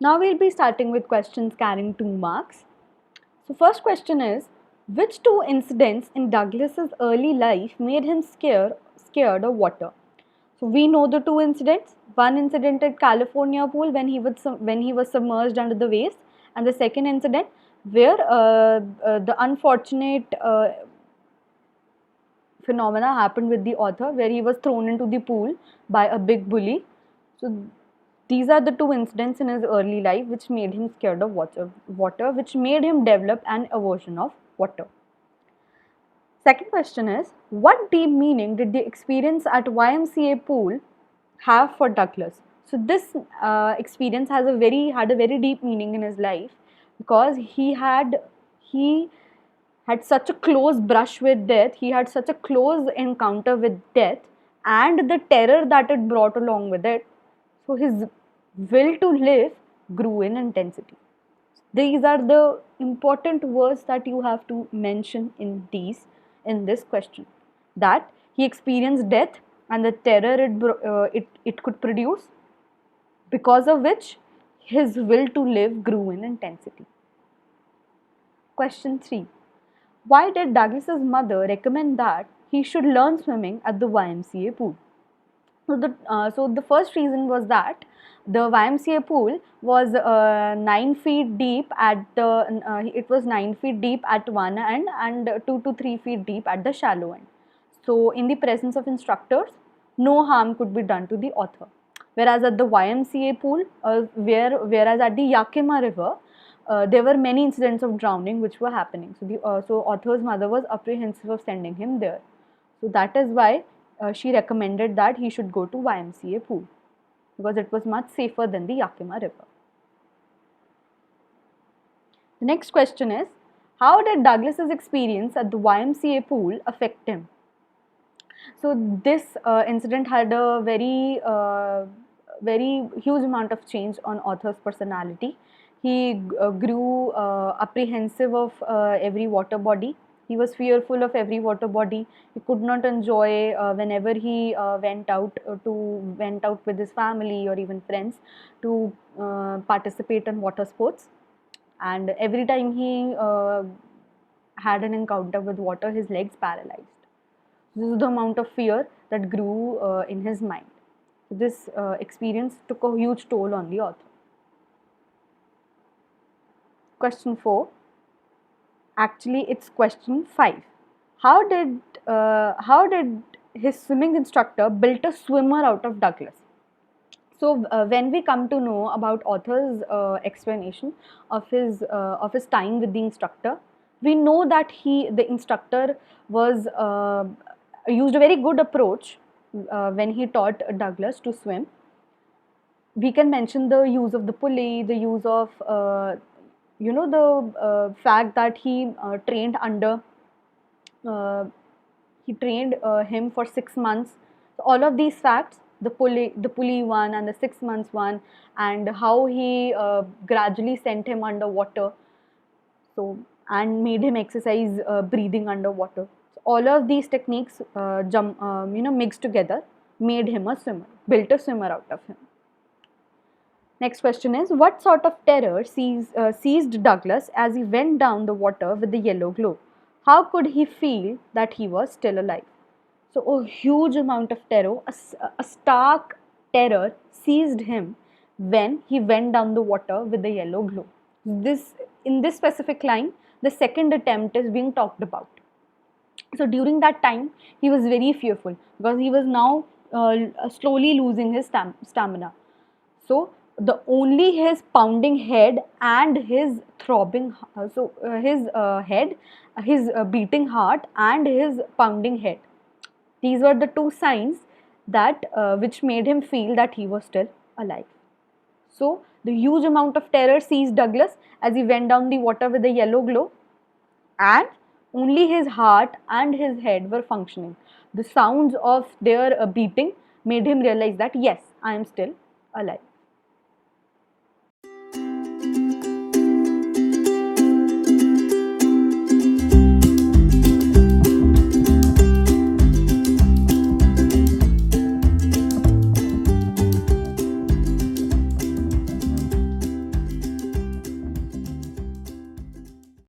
Now we'll be starting with questions carrying 2 marks. So first question is, which two incidents in Douglas's early life made him scared of water? So we know the two incidents. One incident at California pool when he was submerged under the waves, and the second incident where the unfortunate phenomena happened with the author, where he was thrown into the pool by a big bully. So these are the two incidents in his early life which made him scared of water, which made him develop an aversion of water. Second question is, what deep meaning did the experience at Y.M.C.A pool have for Douglas? So this experience had a very deep meaning in his life, because he had such a close brush with death, he had such a close encounter with death and the terror that it brought along with it. So his will to live grew in intensity. These are the important words that you have to mention in this question, that he experienced death and the terror it could produce, because of which his will to live grew in intensity. Question 3. Why did Douglas's mother recommend that he should learn swimming at the Y.M.C.A pool? So the first reason was that the Y.M.C.A pool was 9 feet deep at it was 9 feet deep at one end and 2 to 3 feet deep at the shallow end. So in the presence of instructors, no harm could be done to the author. Whereas at the Y.M.C.A pool, whereas at the Yakima river, there were many incidents of drowning which were happening. So author's mother was apprehensive of sending him there. So that is why she recommended that he should go to Y.M.C.A pool, because it was much safer than the Yakima river. The next question is, how did Douglas's experience at the Y.M.C.A pool affect him? So this incident had a very huge amount of change on author's personality. He grew apprehensive of every water body. He was fearful of every water body. He could not enjoy whenever he went out with his family or even friends to participate in water sports. And every time he had an encounter with water, his legs paralyzed. This is the amount of fear that grew in his mind. This experience took a huge toll on the author. Question 4. Actually, it's question 5. How did his swimming instructor build a swimmer out of Douglas? So when we come to know about author's explanation of his time with the instructor, we know that the instructor was used a very good approach when he taught Douglas to swim. We can mention the use of the pulley, the use of the fact that he trained him for 6 months. So all of these facts, the pulley one and the 6 months one, and how he gradually sent him underwater, so and made him exercise breathing underwater. So all of these techniques mixed together made him a swimmer, built a swimmer out of him. Next question is, what sort of terror seized Douglas as he went down the water with the yellow glow? How could he feel that he was still alive? So a huge amount of terror, a stark terror seized him when he went down the water with the yellow glow. In this specific line, the second attempt is being talked about. So during that time, he was very fearful, because he was now slowly losing his stamina. So only his pounding head and his throbbing, his beating heart and his pounding head. These were the two signs that which made him feel that he was still alive. So the huge amount of terror seized Douglas as he went down the water with the yellow glow, and only his heart and his head were functioning. The sounds of their beating made him realize that yes, I am still alive.